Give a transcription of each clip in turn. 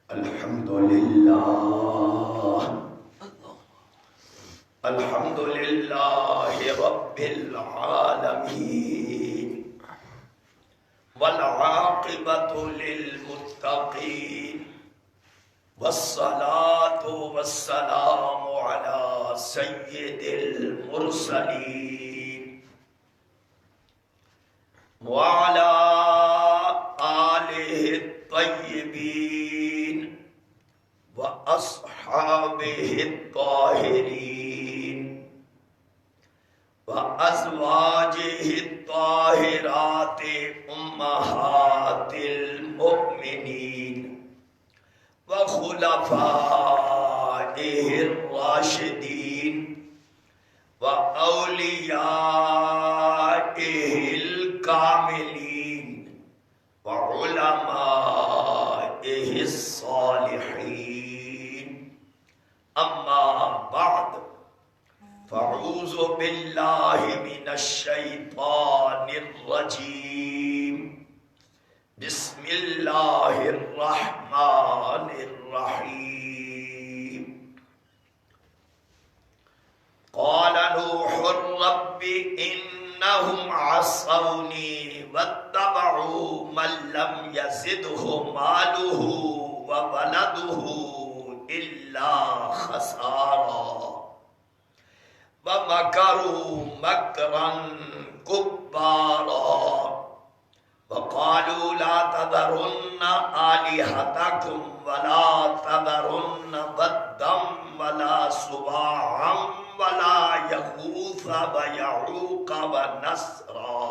الحمدللہ رب العالمین والعاقبۃ للمتقین والصلاة والسلام علی سید المرسلین وعلی آلہ الطیبین وأصحابه الطاهرين وأزواجه الطاهرات أمهات المؤمنين وخلفائه الراشدين وأوليائه الكاملين وعلمائه الصالحين. اما بعد فاعوذ باللہ من الشیطان الرجیم. بسم اللہ الرحمن الرحیم. قال نوح رب انہم عصونی واتبعوا من لم يزده ماله وولده إلا خسارا ومكروا مكرا كبارا وقالوا لا تذرن آلهتكم ولا تذرن ودا ولا سواعا ولا يغوث ويعوق ونسرا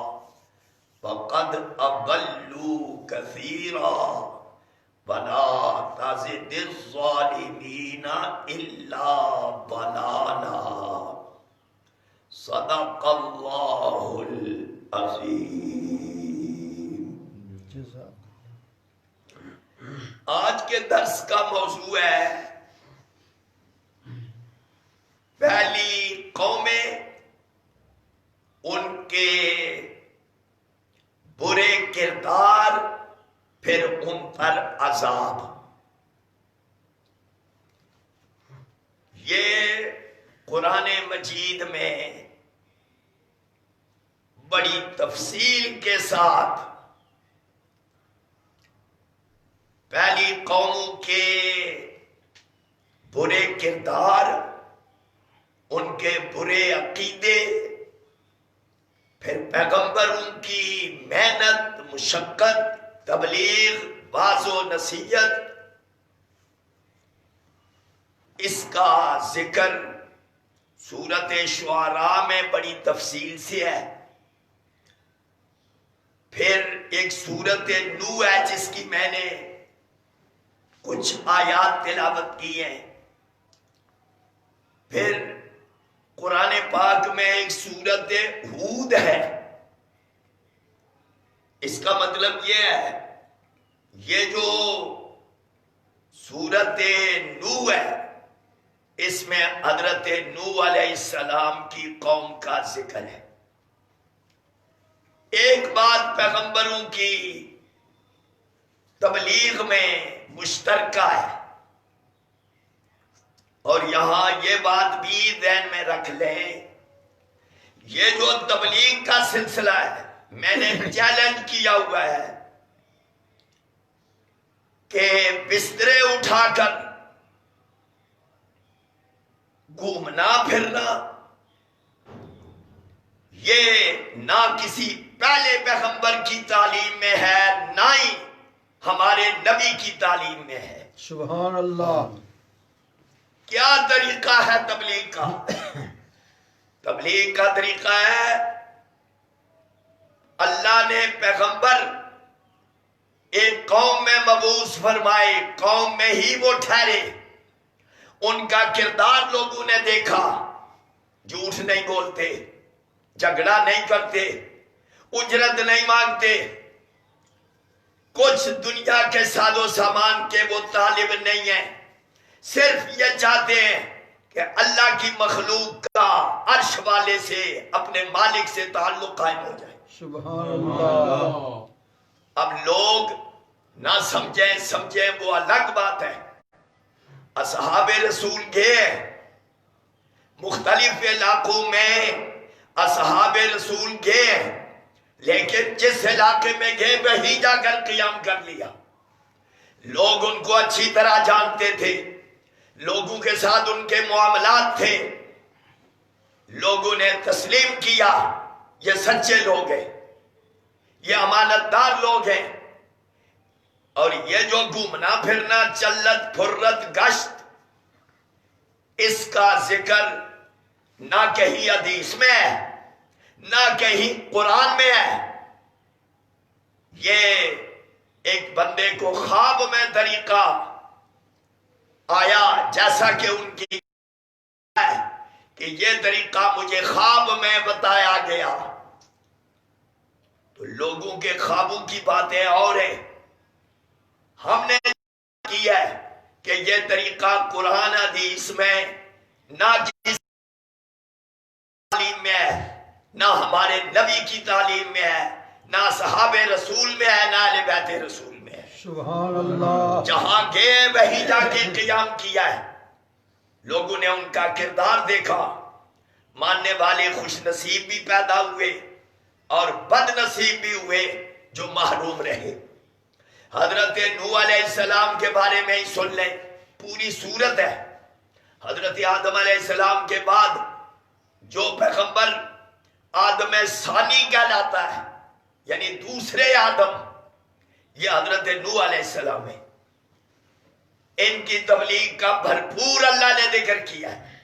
وقد أضلوا كثيرا وَلَا تَزِدِ الظَّالِمِينَ إِلَّا ضَلَالًا. صدق اللہ العظیم. آج کے درس کا موضوع ہے پہلی قومیں، ان کے برے کردار، پھر ان پر عذاب. یہ قرآن مجید میں بڑی تفصیل کے ساتھ پہلی قوموں کے برے کردار، ان کے برے عقیدے، پھر پیغمبروں کی محنت، مشقت، تبلیغ، واعظ و نصیحت، اس کا ذکر سورۃ شعراء میں بڑی تفصیل سے ہے. پھر ایک سورۃ نوح ہے جس کی میں نے کچھ آیات تلاوت کی ہیں. پھر قرآن پاک میں ایک سورۃ ہود ہے. اس کا مطلب یہ ہے، یہ جو سورۃ نوح ہے اس میں حضرت نوح علیہ السلام کی قوم کا ذکر ہے. ایک بات پیغمبروں کی تبلیغ میں مشترکہ ہے، اور یہاں یہ بات بھی ذہن میں رکھ لیں، یہ جو تبلیغ کا سلسلہ ہے میں نے چیلنج کیا ہوا ہے کہ بسترے اٹھا کر گھومنا پھرنا یہ نہ کسی پہلے پیغمبر کی تعلیم میں ہے، نہ ہی ہمارے نبی کی تعلیم میں ہے. سبحان اللہ. کیا طریقہ ہے تبلیغ کا؟ تبلیغ کا طریقہ ہے، اللہ نے پیغمبر ایک قوم میں مبعوث فرمائے، قوم میں ہی وہ ٹھہرے، ان کا کردار لوگوں نے دیکھا، جھوٹ نہیں بولتے، جھگڑا نہیں کرتے، اجرت نہیں مانگتے، کچھ دنیا کے ساز و سامان کے وہ طالب نہیں ہیں، صرف یہ چاہتے ہیں کہ اللہ کی مخلوق کا عرش والے سے اپنے مالک سے تعلق قائم ہو جائے. سبحان اللہ. اب لوگ نہ سمجھیں وہ الگ بات ہے. اصحاب رسول گئے مختلف علاقوں میں، اصحاب رسول گئے، لیکن جس علاقے میں گئے وہیں جا کر قیام کر لیا. لوگ ان کو اچھی طرح جانتے تھے، لوگوں کے ساتھ ان کے معاملات تھے، لوگوں نے تسلیم کیا یہ سچے لوگ ہیں، یہ امانت دار لوگ ہیں. اور یہ جو گھومنا پھرنا، چلت پھرت گشت، اس کا ذکر نہ کہیں حدیث میں ہے نہ کہیں قرآن میں ہے. یہ ایک بندے کو خواب میں طریقہ آیا، جیسا کہ ان کی ہے کہ یہ طریقہ مجھے خواب میں بتایا گیا. تو لوگوں کے خوابوں کی باتیں اور ہیں. ہم نے کی ہے کہ یہ طریقہ قرآن حدیث میں نہ کسی تعلیم میں ہے، نہ ہمارے نبی کی تعلیم میں ہے، نہ صحاب رسول میں ہے، نہ اہل بیت رسول میں ہے. سبحان اللہ. جہاں گئے وہیں جا کے قیام کیا ہے. لوگوں نے ان کا کردار دیکھا، ماننے والے خوش نصیب بھی پیدا ہوئے اور بد نصیب بھی ہوئے جو محروم رہے. حضرت نوح علیہ السلام کے بارے میں ہی سن لیں، پوری صورت ہے. حضرت آدم علیہ السلام کے بعد جو پیغمبر آدم ثانی کہلاتا ہے، یعنی دوسرے آدم، یہ حضرت نوح علیہ السلام ہے. ان کی تبلیغ کا بھرپور اللہ نے ذکر کیا ہے.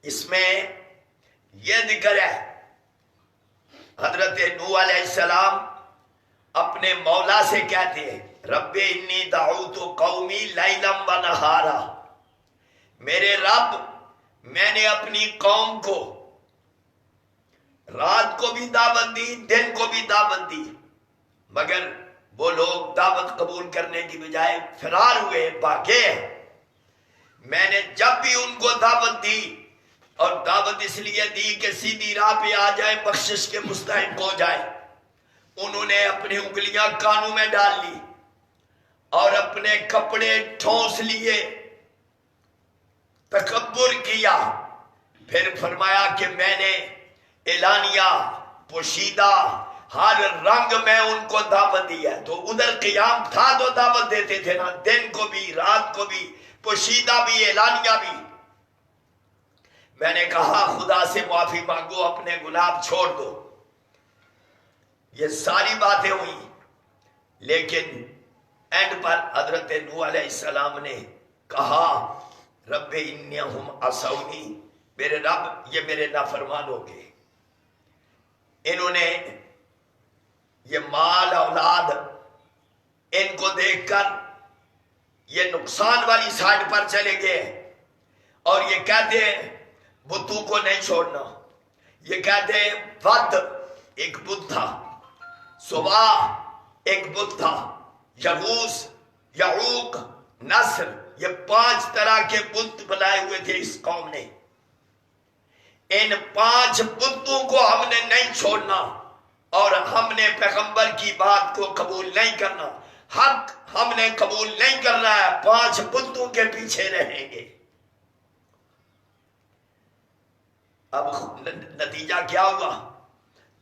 اس میں یہ ذکر ہے حضرت نوح علیہ السلام اپنے مولا سے کہتے ہیں، رب انی دعوت قومی لیلا و نہارا، میرے رب میں نے اپنی قوم کو رات کو بھی دعوت دی، دن کو بھی دعوت دی، مگر وہ لوگ دعوت قبول کرنے کی بجائے فرار ہوئے، بھاگے. میں نے جب بھی ان کو دعوت دی، اور دعوت اس لیے دی کہ سیدھی راہ پہ آ جائے، بخشش کے مستحق ہو جائے، انہوں نے اپنی انگلیاں کانوں میں ڈال لی اور اپنے کپڑے ٹھونس لیے، تکبر کیا. پھر فرمایا کہ میں نے اعلانیہ پوشیدہ ہر رنگ میں ان کو دعوت دی ہے. تو ادھر قیام تھا تو دعوت دیتے تھے نا، دن کو بھی، رات کو بھی، پوشیدہ بھی، اعلانیہ بھی. میں نے کہا خدا سے معافی مانگو، اپنے گناہ چھوڑ دو. یہ ساری باتیں ہوئی، لیکن اینڈ پر حضرت نوح علیہ السلام نے کہا رب انہم عصونی، میرے رب یہ میرے نافرمان ہو گئے. انہوں نے یہ مال اولاد ان کو دیکھ کر یہ نقصان والی سائڈ پر چلے گئے، اور یہ کہتے ہیں بتوں کو نہیں چھوڑنا. یہ کہتے ہیں ود ایک بت تھا، سوا ایک بت تھا، یغوث، یعوق، نصر، یہ 5 طرح کے بت بنائے ہوئے تھے اس قوم نے. ان 5 بتوں کو ہم نے نہیں چھوڑنا، اور ہم نے پیغمبر کی بات کو قبول نہیں کرنا، حق ہم نے قبول نہیں کرنا ہے، 5 بتوں کے پیچھے رہیں گے. اب نتیجہ کیا ہوا؟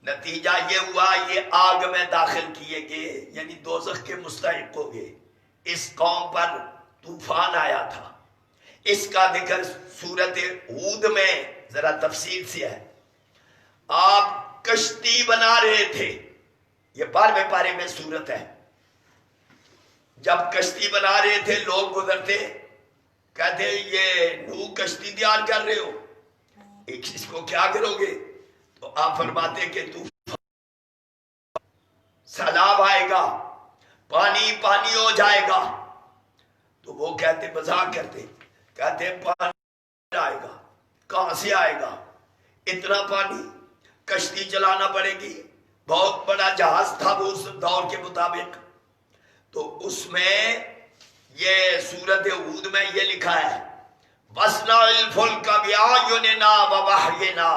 نتیجہ یہ ہوا یہ آگ میں داخل کیے گئے، یعنی دوزخ کے مستحق ہو گئے. اس قوم پر طوفان آیا تھا، اس کا ذکر سورت ہود میں ذرا تفصیل سے ہے. آپ کشتی بنا رہے تھے، یہ 12ویں پارے میں سورت ہے. جب کشتی بنا رہے تھے لوگ گزرتے، کہتے یہ نوح کشتی تیار کر رہے ہو، اس کو کیا کرو گے؟ تو آپ فرماتے کہ سیلاب آئے گا، پانی پانی ہو جائے گا. تو وہ کہتے مذاق کرتے، کہتے پانی آئے گا، کہاں سے آئے گا؟ اتنا پانی، کشتی چلانا پڑے گی. بہت بڑا جہاز تھا وہ اس دور کے مطابق. تو اس میں یہ سورت ہود میں یہ لکھا ہے وَاصْنَعِ الْفُلْكَ بِأَعْيُنِنَا وَوَحْيِنَا،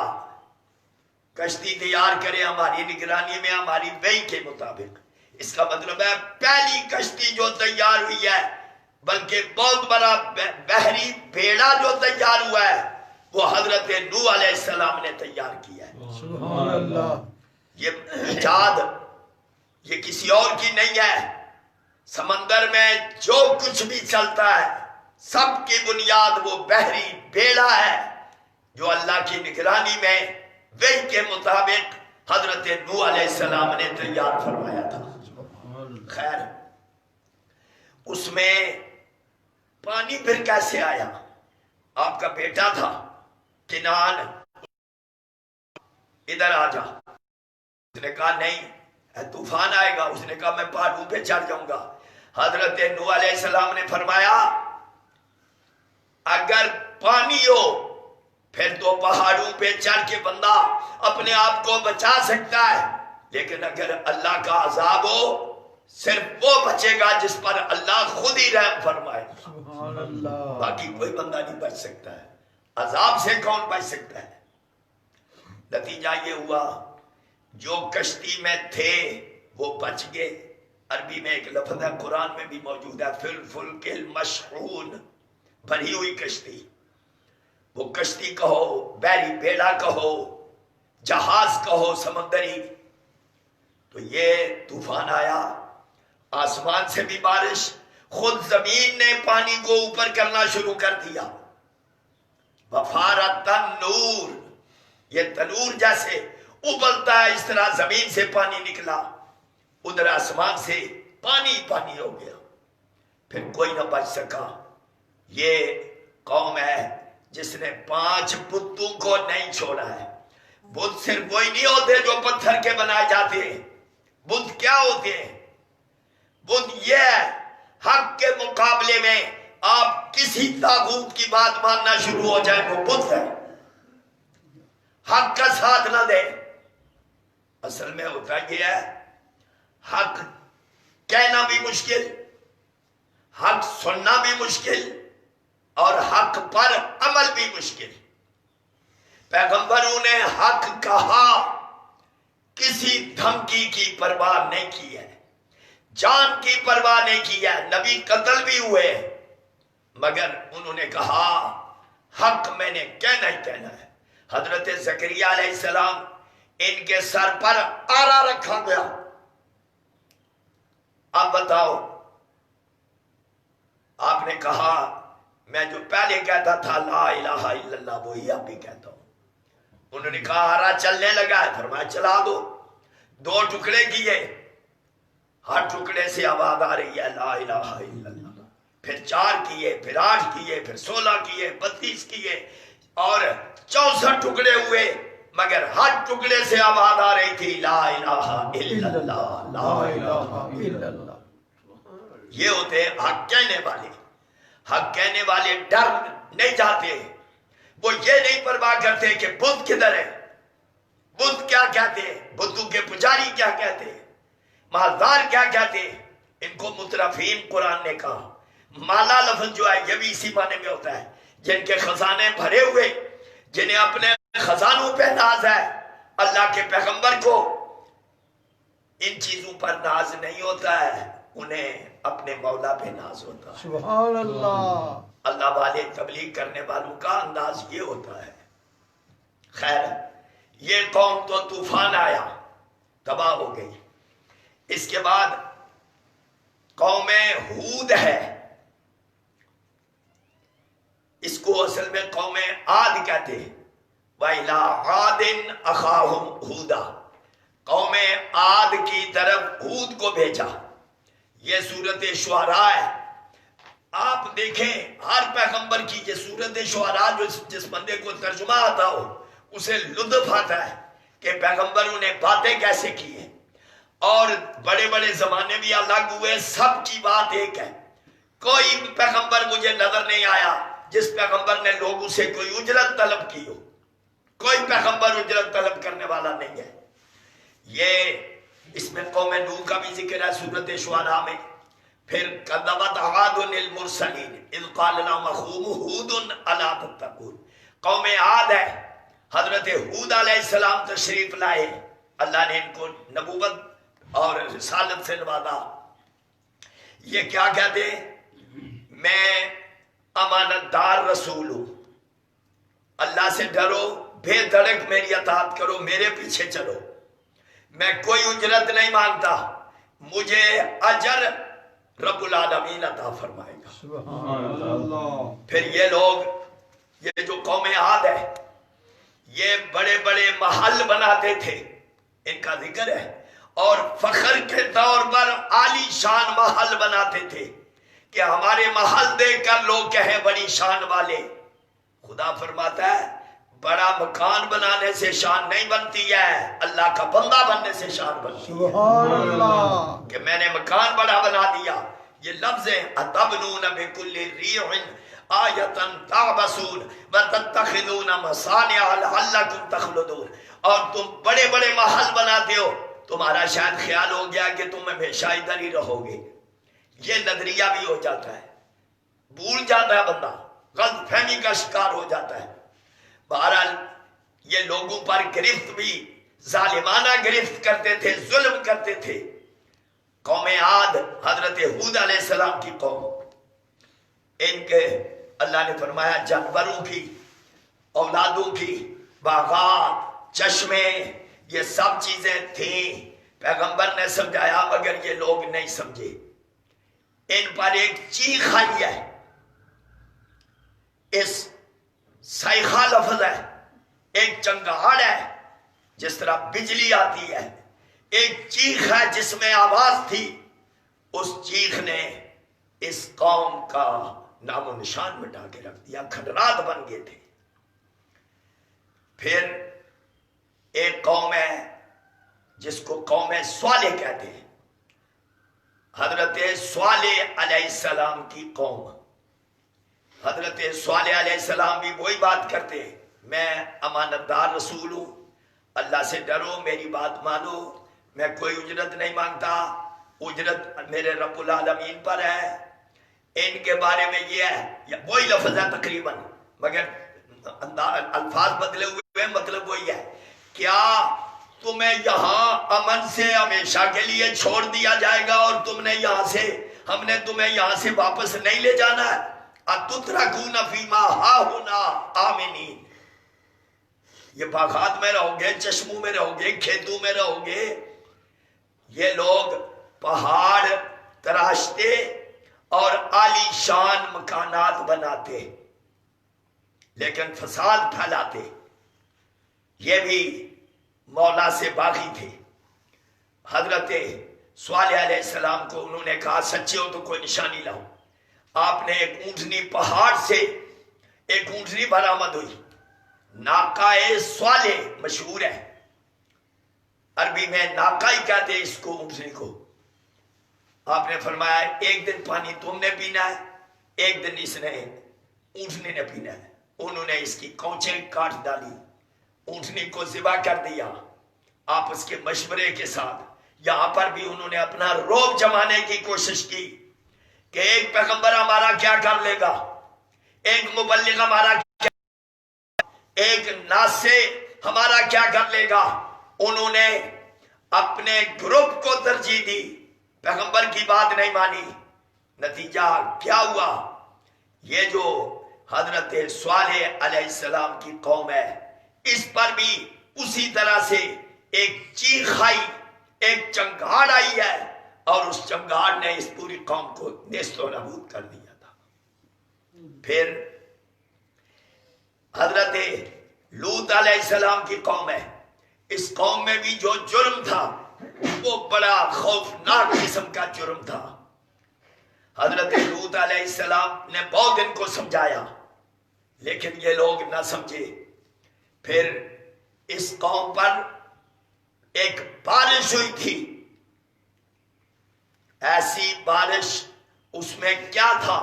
کشتی تیار کرے ہماری نگرانی میں، ہماری وحی کے مطابق۔ اس کا مطلب ہے پہلی کشتی جو تیار ہوئی ہے، بلکہ بہت بڑا بحری بیڑا جو تیار ہوا ہے، وہ حضرت نوح علیہ السلام نے تیار کیا ہے۔ سبحان اللہ۔ یہ ایجاد یہ کسی اور کی نہیں ہے۔ سمندر میں جو کچھ بھی چلتا ہے سب کی بنیاد وہ بحری بیڑا ہے جو اللہ کی نگرانی میں وحی کے مطابق حضرت نوح علیہ السلام نے تیار فرمایا تھا۔ خیر، اس میں پانی پھر کیسے آیا؟ آپ کا بیٹا تھا کنعان، ادھر آ جا۔ اس نے کہا نہیں، طوفان آئے گا۔ اس نے کہا میں پہاڑوں پہ چڑھ جاؤں گا۔ حضرت نوح علیہ السلام نے فرمایا اگر پانی ہو پھر تو پہاڑوں پہ چڑھ کے بندہ اپنے آپ کو بچا سکتا ہے، لیکن اگر اللہ کا عذاب ہو صرف وہ بچے گا جس پر اللہ خود ہی رحم فرمائے۔ سبحان اللہ۔ باقی کوئی بندہ نہیں بچ سکتا ہے۔ عذاب سے کون بچ سکتا ہے؟ نتیجہ یہ ہوا جو کشتی میں تھے وہ بچ گئے۔ عربی میں ایک لفظ ہے، قرآن میں بھی موجود ہے، فی الفلک المشحون، بھری ہوئی کشتی۔ وہ کشتی کہو، بحری بیڑا کہو، جہاز کہو سمندری۔ تو یہ طوفان آیا، آسمان سے بھی بارش، خود زمین نے پانی کو اوپر کرنا شروع کر دیا۔ وفارت النور، یہ تنور جیسے ابلتا ہے اس طرح زمین سے پانی نکلا، ادھر آسمان سے پانی پانی ہو گیا، پھر کوئی نہ بچ سکا۔ یہ قوم ہے جس نے 5 بتوں کو نہیں چھوڑا ہے۔ بت صرف وہی نہیں ہوتے جو پتھر کے بنائے جاتے ہیں۔ بت کیا ہوتے ہیں؟ بت یہ ہے حق کے مقابلے میں آپ کسی طاغوت کی بات ماننا شروع ہو جائے، وہ بت ہے، حق کا ساتھ نہ دے۔ اصل میں ہوتا یہ ہے حق کہنا بھی مشکل، حق سننا بھی مشکل، اور حق پر عمل بھی مشکل۔ پیغمبروں نے حق کہا، کسی دھمکی کی پرواہ نہیں کی ہے، جان کی پرواہ نہیں کی ہے۔ نبی قتل بھی ہوئے مگر انہوں نے کہا حق میں نے کہنا ہی کہنا ہے۔ حضرت زکریہ علیہ السلام ان کے سر پر آرا رکھا گیا۔ اب بتاؤ، آپ نے کہا میں جو پہلے کہتا تھا لا الہ الا اللہ وہی اب بھی کہتا ہوں۔ انہوں نے کہا آرا چلنے لگا ہے، فرمایا چلا دو۔ 2 ٹکڑے کیے، ہر ٹکڑے سے آواز آ رہی ہے لا الہ الا اللہ۔ پھر 4 کیے، پھر 8 کیے، پھر 16 کیے، 32 کیے، اور 64 ٹکڑے ہوئے، مگر ہر ٹکڑے سے آواز آ رہی تھی لا الہ الا اللہ، لا الہ الا اللہ۔ یہ ہوتے ہیں حق کہنے والے۔ حق کہنے والے ڈر نہیں جاتے، وہ یہ نہیں پرواہ کرتے کہ بت کدھر ہے، بت کیا کہتے ہیں، بتوں کے پجاری کیا کہتے ہیں، مالدار کیا کہتے ہیں۔ ان کو مترفین قرآن نے کہا۔ مالا لفظ جو ہے یہ بھی اسی معنی میں ہوتا ہے، جن کے خزانے بھرے ہوئے، جنہیں اپنے خزانوں پہ ناز ہے۔ اللہ کے پیغمبر کو ان چیزوں پر ناز نہیں ہوتا ہے، انہیں اپنے مولا پہ ناز ہوتا ہے۔ سبحان اللہ۔ اللہ والے تبلیغ کرنے والوں کا انداز یہ ہوتا ہے۔ خیر، یہ قوم تو طوفان آیا، تباہ ہو گئی۔ اس کے بعد قوم ہود ہے، اس کو اصل میں قوم عاد کہتے ہیں۔ وَإِلَىٰ عَادٍ أَخَاهُمْ هُودًا، قوم عاد کی طرف ہود کو بھیجا۔ یہ سورت شعراء ہے۔ آپ دیکھیں ہر پیغمبر کی یہ سورت شعراء، جس بندے کو ترجمہ آتا ہو اسے لطف آتا ہے کہ پیغمبروں نے باتیں کیسے کی ہیں، اور بڑے بڑے زمانے بھی الگ ہوئے، سب کی بات ایک ہے۔ کوئی پیغمبر مجھے نظر نہیں آیا جس پیغمبر نے لوگوں سے کوئی اجرت طلب کی ہو۔ کوئی پیغمبر اجرت طلب کرنے والا نہیں ہے۔ یہ اس میں قوم نوح کا بھی ذکر ہے سورت شعراء میں، پھر کذبت عاد المرسلین اذ قال لهم اخوهم ہود الا تتقون. قوم عاد ہے، حضرت ہود علیہ السلام تشریف لائے، اللہ نے ان کو نبوت اور رسالت سے نوازا. یہ کیا کہتے ہیں؟ میں امانت دار رسول ہوں، اللہ سے ڈرو، بے دھڑک میری اطاعت کرو، میرے پیچھے چلو، میں کوئی اجرت نہیں مانگتا، مجھے اجر رب العالمین عطا فرمائے گا. سبحان اللہ. پھر یہ لوگ، یہ جو قوم عاد ہے، یہ بڑے بڑے محل بناتے تھے، ان کا ذکر ہے، اور فخر کے طور پر عالی شان محل بناتے تھے کہ ہمارے محل دیکھ کر لوگ کہیں بڑی شان والے. خدا فرماتا ہے بڑا مکان بنانے سے شان نہیں بنتی ہے، اللہ کا بندہ بننے سے شان بنتی ہے. سبحان اللہ. کہ میں نے مکان بڑا بنا دیا. یہ لفظ ہے اتبنون بکل ریع آیۃ تعبثون وتتخذون مصانع لعلکم تخلدون. اور تم بڑے بڑے محل بناتے ہو، تمہارا شاید خیال ہو گیا کہ تم ہمیشہ ادھر ہی رہو گے. یہ نظریہ بھی ہو جاتا ہے، بھول جاتا ہے بندہ، غلط فہمی کا شکار ہو جاتا ہے. بہرحال یہ لوگوں پر گرفت بھی ظالمانہ گرفت کرتے تھے، ظلم کرتے تھے. قوم عاد حضرت ہود علیہ السلام کی قوم، ان کے اللہ نے فرمایا جانوروں کی، اولادوں کی، باغات، چشمے، یہ سب چیزیں تھیں. پیغمبر نے سمجھایا مگر یہ لوگ نہیں سمجھے. ان پر ایک چیخ آئی ہے، اس صیحہ لفظ ہے، ایک چنگاڑ ہے جس طرح بجلی آتی ہے، ایک چیخ ہے جس میں آواز تھی. اس چیخ نے اس قوم کا نام و نشان مٹا کے رکھ دیا، کھنڈرات بن گئے تھے. پھر ایک قوم ہے جس کو قوم صالح کہتے ہیں، حضرت صالح علیہ السلام کی قوم. حضرت صالح علیہ السلام بھی وہی بات کرتے ہیں، میں امانت دار رسول ہوں، اللہ سے ڈرو، میری بات مانو، میں کوئی اجرت نہیں مانگتا، اجرت میرے رب العالمین پر ہے. ان کے بارے میں یہ ہے، وہی لفظ ہے تقریباً، مگر الفاظ بدلے ہوئے، مطلب وہی ہے. کیا تمہیں یہاں امن سے ہمیشہ کے لیے چھوڑ دیا جائے گا اور تم نے یہاں سے، ہم نے تمہیں یہاں سے واپس نہیں لے جانا ہے؟ اتترکون فیما ہاہنا آمنین. یہ باغات میں رہو گے، چشموں میں رہو گے، کھیتوں میں رہو گے. یہ لوگ پہاڑ تراشتے اور عالی شان مکانات بناتے لیکن فساد پھیلاتے. یہ بھی مولا سے باغی تھے. حضرت صالح علیہ السلام کو انہوں نے کہا سچے ہو تو کوئی نشانی لاؤ. آپ نے ایک اونٹنی، پہاڑ سے ایک اونٹنی برآمد ہوئی، ناقہ صالح مشہور ہے، عربی میں ناقہ ہی کہتے ہیں اس کو، اونٹنی کو. آپ نے فرمایا ایک دن پانی تم نے پینا ہے، ایک دن اس نے اونٹنی نے پینا ہے. انہوں نے اس کی کونچیں کاٹ ڈالی، اونٹنی کو ذبح کر دیا آپس کے مشورے کے ساتھ. یہاں پر بھی انہوں نے اپنا روب جمانے کی کوشش کی کہ ایک پیغمبر ہمارا کیا کر لے گا، ایک مبلغ ہمارا کیا، ایک ناصح ہمارا کیا کر لے گا. انہوں نے اپنے گروپ کو ترجیح دی، پیغمبر کی بات نہیں مانی. نتیجہ کیا ہوا؟ یہ جو حضرت صالح علیہ السلام کی قوم ہے، اس پر بھی اسی طرح سے ایک چیخ آئی، ایک چنگاڑ آئی ہے، اور اس چنگاڑ نے اس پوری قوم کو نیست و نابود کر دیا تھا. پھر حضرت لوط علیہ السلام کی قوم ہے. اس قوم میں بھی جو جرم تھا وہ بڑا خوفناک قسم کا جرم تھا. حضرت لوط علیہ السلام نے بہت ان کو سمجھایا لیکن یہ لوگ نہ سمجھے. پھر اس قوم پر ایک بارش ہوئی تھی، ایسی بارش، اس میں کیا تھا؟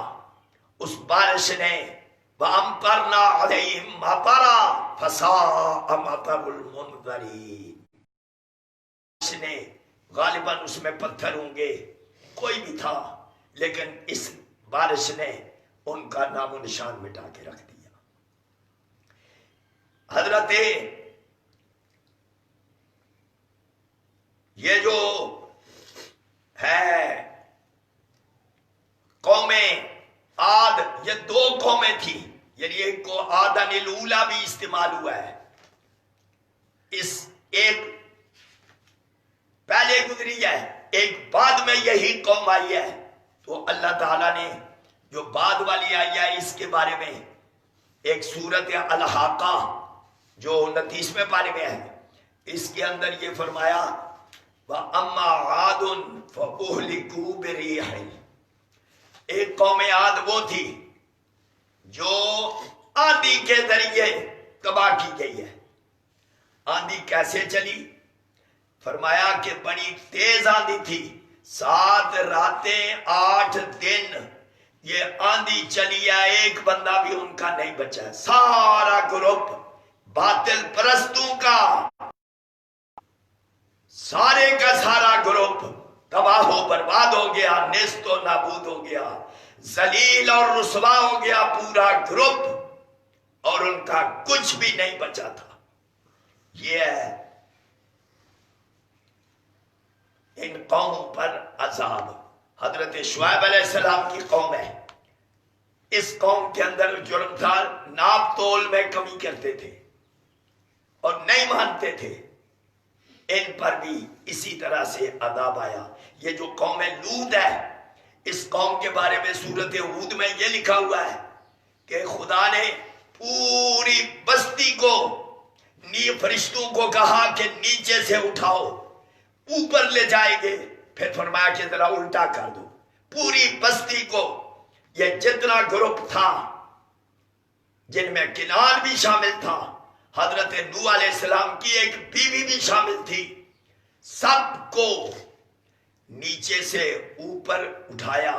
اس بارش نے وَأَمْطَرْنَا عَلَيْهِمْ مَطَرًا فَسَاءَ مَطَرُ الْمُنذَرِينَ. اس نے غالباً اس میں پتھر ہوں گے، کوئی بھی تھا، لیکن اس بارش نے ان کا نام و نشان مٹا کے رکھ دیا. حضرت یہ جو ہے قومیں عاد، یہ دو قومیں تھی، یعنی ایک کو عادن الاولیٰ بھی استعمال ہوا ہے. اس ایک پہلے گزری ہے، ایک بعد میں یہی قوم آئی ہے. تو اللہ تعالیٰ نے جو بعد والی آئی ہے اس کے بارے میں ایک سورت الحاقہ جو 29ویں پارے میں ہے، اس کے اندر یہ فرمایا وَأَمَّا عَادٌ فَأُهْلِكُوا بِرِيحٍ. ایک قوم عاد وہ تھی جو آندھی کے ذریعے تباہ کی گئی ہے. آندھی کیسے چلی؟ فرمایا کہ بڑی تیز آندھی تھی، 7 راتیں 8 دن یہ آندھی چلی ہے، ایک بندہ بھی ان کا نہیں بچا ہے. سارا گروپ باطل پرستوں کا، سارے کا سارا گروپ تباہ و برباد ہو گیا، نیست و نابود ہو گیا، ذلیل اور رسوا ہو گیا پورا گروپ، اور ان کا کچھ بھی نہیں بچا تھا. یہ ہے ان قوموں پر عذاب. حضرت شعیب علیہ السلام کی قوم ہے. اس قوم کے اندر جرم تھا، ناپ تول میں کمی کرتے تھے اور نہیں مانتے تھے. ان پر بھی اسی طرح سے عذاب آیا. یہ جو قوم لوط ہے، اس قوم کے بارے میں سورت ہود میں یہ لکھا ہوا ہے کہ خدا نے پوری بستی کو فرشتوں کو کہا کہ نیچے سے اٹھاؤ، اوپر لے جائیں گے. پھر فرمایا کہ ذرا الٹا کر دو. پوری بستی کو، یہ جتنا گروپ تھا جن میں کنعان بھی شامل تھا، حضرت نوح علیہ السلام کی ایک بیوی بھی شامل تھی، سب کو نیچے سے اوپر اٹھایا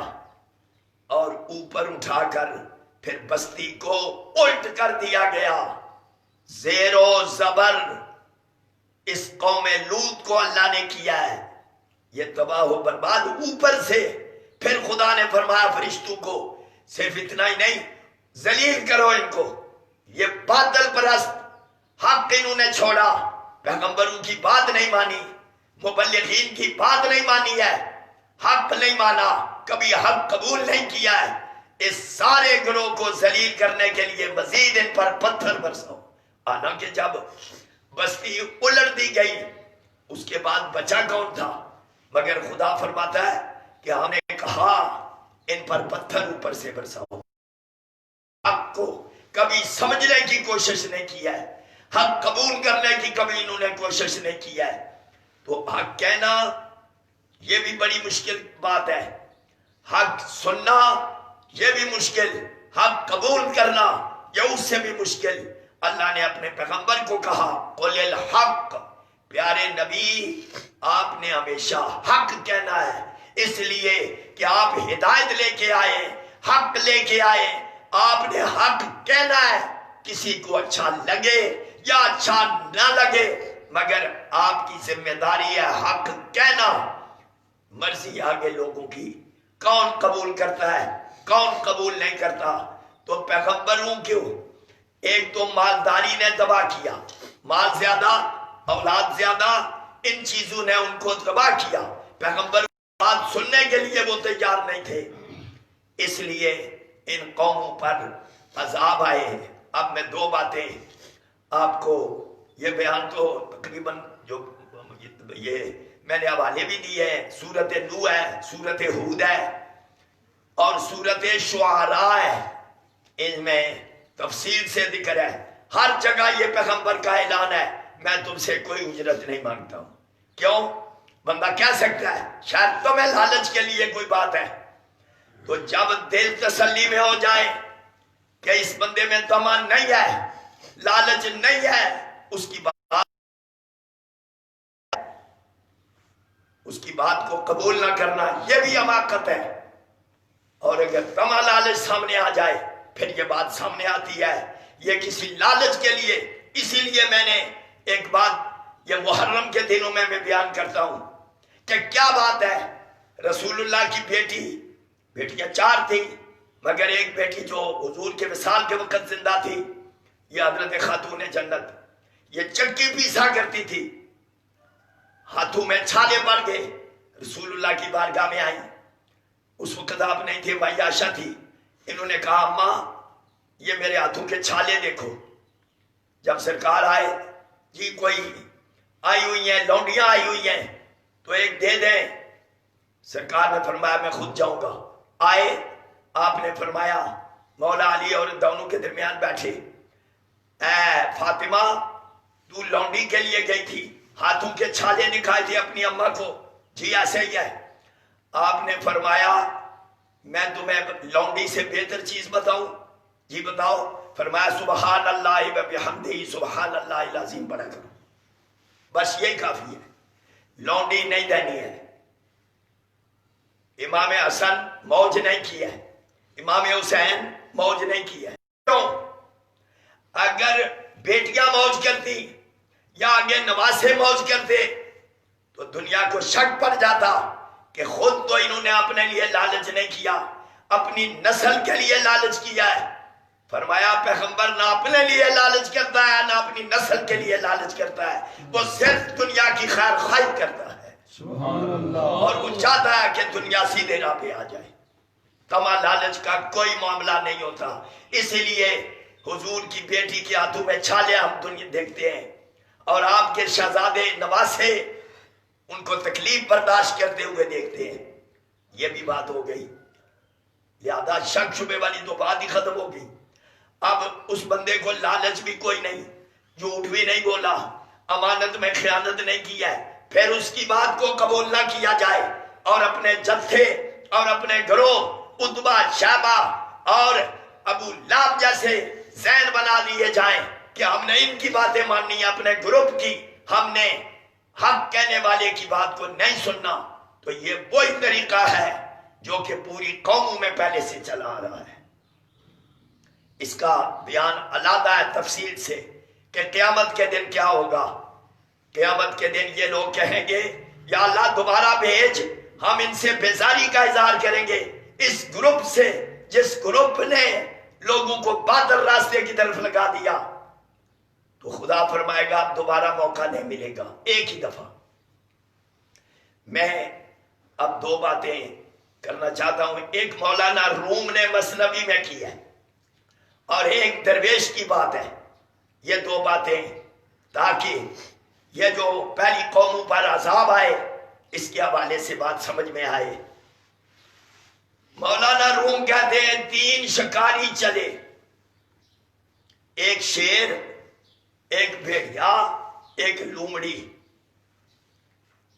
اور اوپر اٹھا کر پھر بستی کو الٹ کر دیا گیا. زیر و زبر اس قوم لوط کو اللہ نے کیا ہے. یہ تباہ و برباد اوپر سے. پھر خدا نے فرمایا فرشتوں کو صرف اتنا ہی نہیں، ذلیل کرو ان کو. یہ باطل پرست، حق انہوں نے چھوڑا، پیغمبروں کی بات نہیں مانی، مبلغین کی بات نہیں مانی ہے، حق نہیں مانا، کبھی حق قبول نہیں کیا ہے. اس سارے گروہ کو ذلیل کرنے کے لیے مزید ان پر پتھر برساؤ. حالانکہ جب بستی الٹ دی گئی اس کے بعد بچا کون تھا؟ مگر خدا فرماتا ہے کہ ہم نے کہا ان پر پتھر اوپر سے برساؤ. حق کو کبھی سمجھنے کی کوشش نہیں کیا ہے، حق قبول کرنے کی کبھی انہوں نے کوشش نہیں کیا ہے. تو حق کہنا یہ بھی بڑی مشکل بات ہے، حق سننا یہ بھی مشکل، حق قبول کرنا یہ اس سے بھی مشکل. اللہ نے اپنے پیغمبر کو کہا قل الحق، پیارے نبی آپ نے ہمیشہ حق کہنا ہے، اس لیے کہ آپ ہدایت لے کے آئے، حق لے کے آئے، آپ نے حق کہنا ہے. کسی کو اچھا لگے یا اچھا نہ لگے، مگر آپ کی ذمہ داری ہے حق کہنا. مرضی آگے لوگوں کی کون قبول کرتا ہے کون قبول نہیں کرتا. تو پیغمبروں کیوں، ایک تو مالداری نے تباہ کیا، مال زیادہ، اولاد زیادہ، ان چیزوں نے ان کو تباہ کیا. پیغمبر بات سننے کے لیے وہ تیار نہیں تھے، اس لیے ان قوموں پر عذاب آئے ہیں. اب میں 2 باتیں آپ کو، یہ بیان تو تقریباً جو یہ میں نے حوالے بھی دیے ہیں، سورت نوح ہے، سورت ہود ہے اور سورت شعراء ہے، ان میں تفصیل سے ذکر ہے. ہر جگہ یہ پیغمبر کا اعلان ہے میں تم سے کوئی اجرت نہیں مانگتا ہوں. کیوں؟ بندہ کہہ سکتا ہے شاید تمہیں لالچ کے لیے کوئی بات ہے. تو جب دل تسلی میں ہو جائے کہ اس بندے میں طمع نہیں ہے، لالچ نہیں ہے، اس کی بات کو قبول نہ کرنا یہ بھی حماقت ہے. اور اگر طمع لالچ سامنے آ جائے پھر یہ بات سامنے آتی ہے یہ کسی لالچ کے لیے. اسی لیے میں نے ایک بات یہ محرم کے دنوں میں بیان کرتا ہوں کہ کیا بات ہے، رسول اللہ کی بیٹی بیٹیاں 4 تھیں، مگر ایک بیٹی جو حضور کے وصال کے وقت زندہ تھی، یہ حضرت خاتون جنت، یہ چکی پیسا کرتی تھی، ہاتھوں میں چھالے پڑ گئے، رسول اللہ کی بارگاہ میں آئی، اس وقت آپ نہیں تھے، مائی عائشہ تھی، انہوں نے کہا اماں یہ میرے ہاتھوں کے چھالے دیکھو۔ جب سرکار آئے، جی کوئی آئی ہوئی ہیں، لونڈیاں آئی ہوئی ہیں تو ایک دے دیں، سرکار نے فرمایا میں خود جاؤں گا۔ آئے، آپ نے فرمایا مولا علی اور دونوں کے درمیان بیٹھے، اے فاطمہ تو لونڈی کے لیے گئی تھی، ہاتھوں کے چھالے دکھائے تھے اپنی اماں کو، جی ایسے ہی ہے۔ آپ نے فرمایا میں تمہیں لونڈی سے بہتر چیز بتاؤں؟ جی بتاؤ۔ فرمایا سبحان اللہ و بحمدہ سبحان اللہ العظیم پڑھا کرو، بس یہی کافی ہے، لونڈی نہیں دینی ہے۔ امام حسن موج نہیں کی ہے، امام حسین موج نہیں کی ہے۔ کیوں؟ اگر بیٹیاں موج کرتی یا آگے نواسے موج کرتے تو دنیا کو شک پڑ جاتا کہ خود تو انہوں نے اپنے لیے لالچ نہیں کیا، اپنی نسل کے لیے لالچ کیا ہے۔ فرمایا پیغمبر نہ اپنے لیے لالچ کرتا ہے نہ اپنی نسل کے لیے لالچ کرتا ہے، وہ صرف دنیا کی خیر خواہی کرتا ہے، سبحان اللہ، اور وہ چاہتا ہے کہ دنیا سیدھے راہ پہ آ جائے، تما لالچ کا کوئی معاملہ نہیں ہوتا۔ اسی لیے حضور کی بیٹی کے ہاتھوں میں چھالے ہم دنیا دیکھتے ہیں، اور آپ کے شہزادے نواسے ان کو تکلیف برداشت کرتے ہوئے دیکھتے ہیں۔ یہ بھی بات ہو گئی، لہذا شک شبے والی تو بات ہی ختم ہو گئی۔ اب اس بندے کو لالچ بھی کوئی نہیں، جھوٹ بھی نہیں بولا، امانت میں خیانت نہیں کیا ہے، پھر اس کی بات کو قبول نہ کیا جائے اور اپنے جتھے اور اپنے گروہ عتبہ شیبہ اور ابو لہب جیسے زین بنا دیے جائیں کہ ہم نے ان کی باتیں ماننی ہے، اپنے گروپ کی، ہم نے حق کہنے والے کی بات کو نہیں سننا، تو یہ وہی طریقہ ہے جو کہ پوری قوموں میں پہلے سے چلا آ رہا ہے۔ اس کا بیان علیحدہ ہے تفصیل سے کہ قیامت کے دن کیا ہوگا۔ قیامت کے دن یہ لوگ کہیں گے یا اللہ دوبارہ بھیج، ہم ان سے بیزاری کا اظہار کریں گے، اس گروپ سے جس گروپ نے لوگوں کو باطل راستے کی طرف لگا دیا۔ تو خدا فرمائے گا اب دوبارہ موقع نہیں ملے گا، ایک ہی دفعہ۔ میں اب 2 باتیں کرنا چاہتا ہوں، ایک مولانا روم نے مثنوی میں کی ہے اور ایک درویش کی بات ہے۔ یہ 2 باتیں تاکہ یہ جو پہلی قوموں پر عذاب آئے اس کے حوالے سے بات سمجھ میں آئے۔ مولانا روم کہتے ہیں 3 شکاری چلے، ایک شیر، ایک بھیڑیا، ایک لومڑی،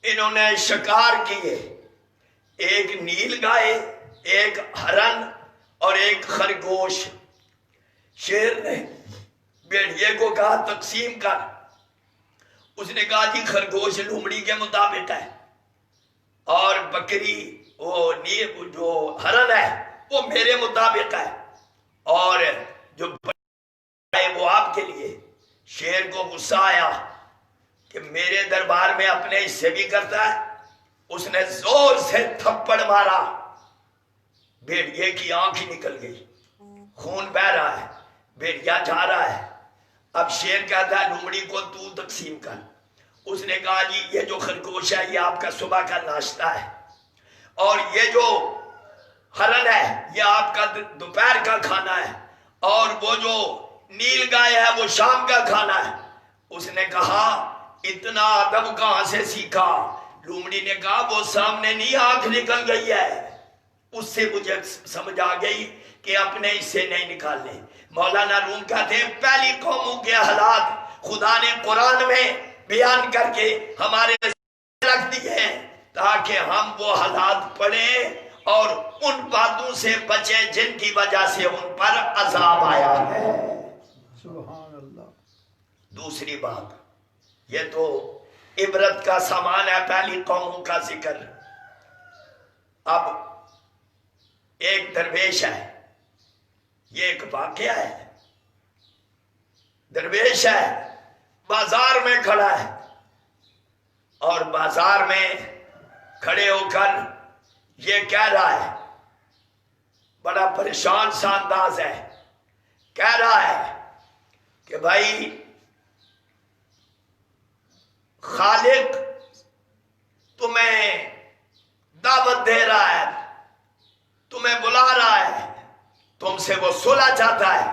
انہوں نے شکار کیے، ایک نیل گائے، ایک ہرن اور ایک خرگوش۔ شیر نے بھیڑیے کو کہا تقسیم کر، اس نے کہا جی خرگوش لومڑی کے مطابق ہے اور بکری وہ جو ہرن ہے وہ میرے مطابق ہے، اور جو ہے وہ آپ کے لیے۔ شیر کو غصہ آیا کہ میرے دربار میں اپنے حصے بھی کرتا ہے، اس نے زور سے تھپڑ مارا، بھیڑیے کی آنکھ ہی نکل گئی، خون بہ رہا ہے، بھیڑیا جا رہا ہے۔ اب شیر کہتا ہے لومڑی کو تو تقسیم کر، اس نے کہا جی یہ جو خرگوش ہے یہ آپ کا صبح کا ناشتہ ہے، اور یہ جو ہرن ہے یہ آپ کا دوپہر کا کھانا ہے، اور وہ جو نیل گائے ہے وہ شام کا کھانا ہے۔ اس نے کہا اتنا ادب کہاں سے سیکھا؟ لومڑی نے کہا وہ سامنے نہیں آنکھ نکل گئی ہے، اس سے مجھے سمجھ آ گئی کہ اپنے حصے نہیں نکالنے۔ مولانا روم کہتے ہیں پہلی قوموں کے حالات خدا نے قرآن میں بیان کر کے ہمارے رکھ دیے ہیں تاکہ ہم وہ حالات پڑھیں اور ان باتوں سے بچیں جن کی وجہ سے ان پر عذاب آیا ہے۔ سبحان اللہ۔ دوسری بات، یہ تو عبرت کا سامان ہے پہلی قوموں کا ذکر۔ اب ایک درویش ہے، یہ ایک واقعہ ہے، درویش ہے بازار میں کھڑا ہے اور بازار میں کھڑے ہو کر یہ کہہ رہا ہے بڑا پریشان سا انداز ہے، کہہ رہا ہے کہ بھائی خالق تمہیں دعوت دے رہا ہے، تمہیں بلا رہا ہے، تم سے وہ صلح چاہتا ہے،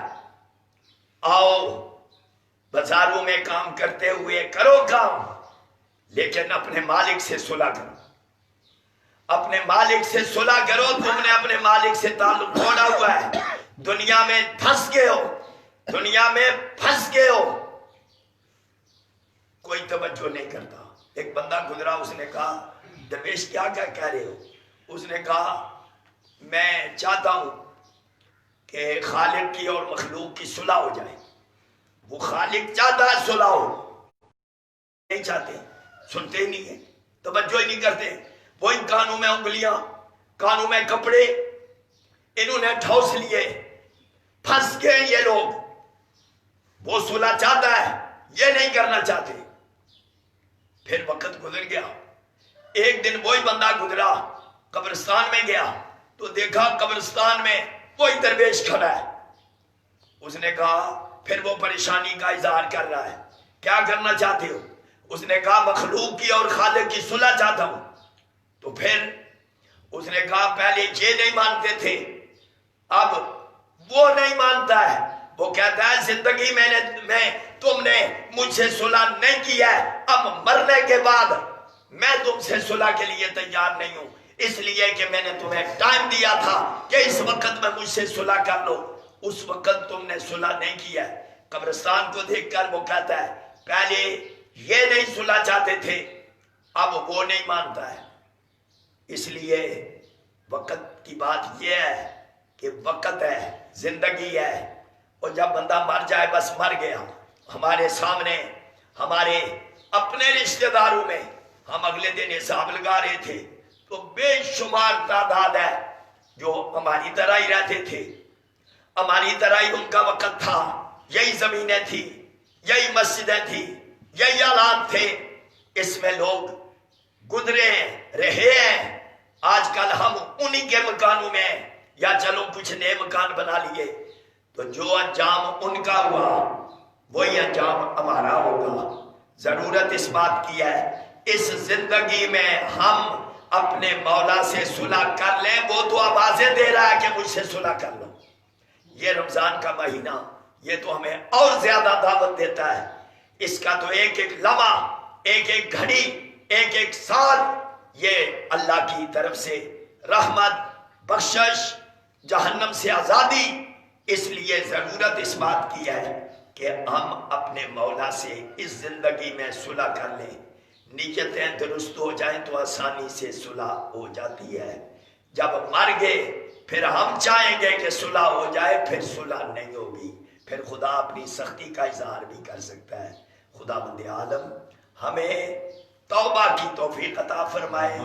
آؤ بازاروں میں کام کرتے ہوئے کرو کام، لیکن اپنے مالک سے صلح کرو، اپنے مالک سے صلح کرو۔ تم نے اپنے مالک سے تعلق توڑا ہوا ہے، دنیا میں پھنس گئے ہو، دنیا میں پھنس گئے ہو، کوئی توجہ نہیں کرتا۔ ایک بندہ گزرا، اس نے کہا درویش کیا کہہ رہے ہو؟ اس نے کہا میں چاہتا ہوں کہ خالق کی اور مخلوق کی صلح ہو جائے۔ وہ خالق چاہتا ہے صلح ہو، نہیں چاہتے، سنتے ہی نہیں ہیں، توجہ ہی نہیں کرتے۔ وہی کانوں میں انگلیاں، کانوں میں کپڑے، انہوں نے ٹھوس لیے، پھنس گئے یہ لوگ۔ وہ صلح چاہتا ہے، یہ نہیں کرنا چاہتے۔ پھر وقت گزر گیا، ایک دن وہی بندہ گزرا، قبرستان میں گیا تو دیکھا قبرستان میں وہی درویش کھڑا ہے۔ اس نے کہا، پھر وہ پریشانی کا اظہار کر رہا ہے، کیا کرنا چاہتے ہو؟ اس نے کہا مخلوق کی اور خالق کی صلح چاہتا ہوں۔ تو پھر اس نے کہا پہلے یہ نہیں مانتے تھے، اب وہ نہیں مانتا ہے، وہ کہتا ہے زندگی میں تم نے مجھ سے صلح نہیں کیا ہے، اب مرنے کے بعد میں تم سے صلح کے لیے تیار نہیں ہوں، اس لیے کہ میں نے تمہیں ٹائم دیا تھا کہ اس وقت میں مجھ سے صلح کر لو، اس وقت تم نے صلح نہیں کیا ہے۔ قبرستان کو دیکھ کر وہ کہتا ہے پہلے یہ نہیں صلح چاہتے تھے، اب وہ نہیں مانتا ہے۔ اس لیے وقت کی بات یہ ہے کہ وقت ہے، زندگی ہے، اور جب بندہ مر جائے بس مر گیا۔ ہمارے سامنے ہمارے اپنے رشتہ داروں میں ہم اگلے دن حساب لگا رہے تھے تو بے شمار تعداد ہے جو ہماری طرح ہی رہتے تھے، ہماری طرح ہی ان کا وقت تھا، یہی زمینیں تھی، یہی مسجدیں تھی، یہی آلات تھے، اس میں لوگ گزرے ہیں، رہے ہیں۔ آج کل ہم انہی کے مکانوں میں، یا چلو کچھ نئے مکان بنا لیے، تو جو انجام ان کا ہوا وہی انجام ہمارا ہوگا۔ ضرورت اس بات کی ہے اس زندگی میں ہم اپنے مولا سے صلح کر لیں، وہ تو آوازیں دے رہا ہے کہ مجھ سے صلح کر لو۔ یہ رمضان کا مہینہ یہ تو ہمیں اور زیادہ دعوت دیتا ہے، اس کا تو ایک ایک لمحہ، ایک ایک گھڑی، ایک ایک سال یہ اللہ کی طرف سے رحمت، بخشش، جہنم سے آزادی۔ اس لیے ضرورت اس بات کی ہے کہ ہم اپنے مولا سے اس زندگی میں صلح کر لیں، نیتیں درست ہو جائیں تو آسانی سے صلح ہو جاتی ہے۔ جب مر گئے پھر ہم چاہیں گے کہ صلح ہو جائے، پھر صلح نہیں ہوگی، پھر خدا اپنی سختی کا اظہار بھی کر سکتا ہے۔ خدا بند عالم ہمیں توبہ کی توفیق عطا فرمائے،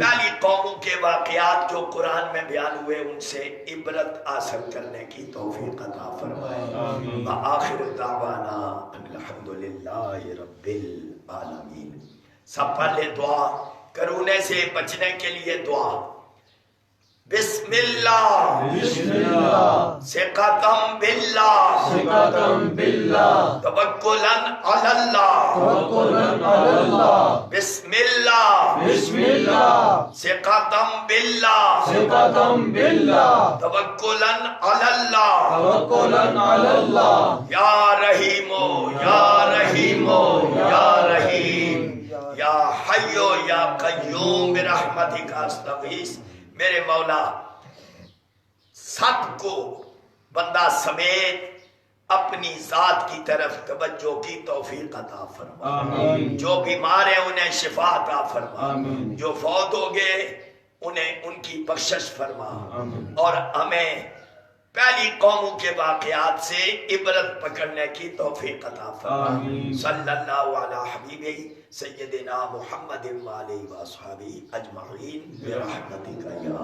پہلی قوموں کے واقعات جو قرآن میں بیان ہوئے ان سے عبرت حاصل کرنے کی توفیق عطا فرمائے۔ وآخر دعوانا الحمدللہ رب العالمین۔ سب پہلے دعا، کرونے سے بچنے کے لیے دعا۔ بسم اللہ، بسم اللہ، ثقتم باللہ، ثقتم باللہ، توکلاً علی اللہ، توکلاً علی اللہ، بسم اللہ، بسم اللہ، ثقتم باللہ، ثقتم باللہ، توکلاً علی اللہ، توکلاً علی اللہ، یا رحیمو یا رحیمو یا رحیم، یا حیو یا قیوم برحمتک استغیث۔ میرے مولا سب کو بندہ سمیت اپنی ذات کی طرف توجہ کی توفیق عطا فرما۔ آمین۔ جو بیمار ہیں انہیں شفا عطا فرما، آمین۔ جو فوت ہو گئے انہیں ان کی بخشش فرما، آمین۔ اور ہمیں پہلی قوموں کے واقعات سے عبرت پکڑنے کی توفیق عطا فرما۔ آمین۔ صلی اللہ علی حبیبی سیدنا محمد و آلہ و اصحابہ اجمعین برحمتک یا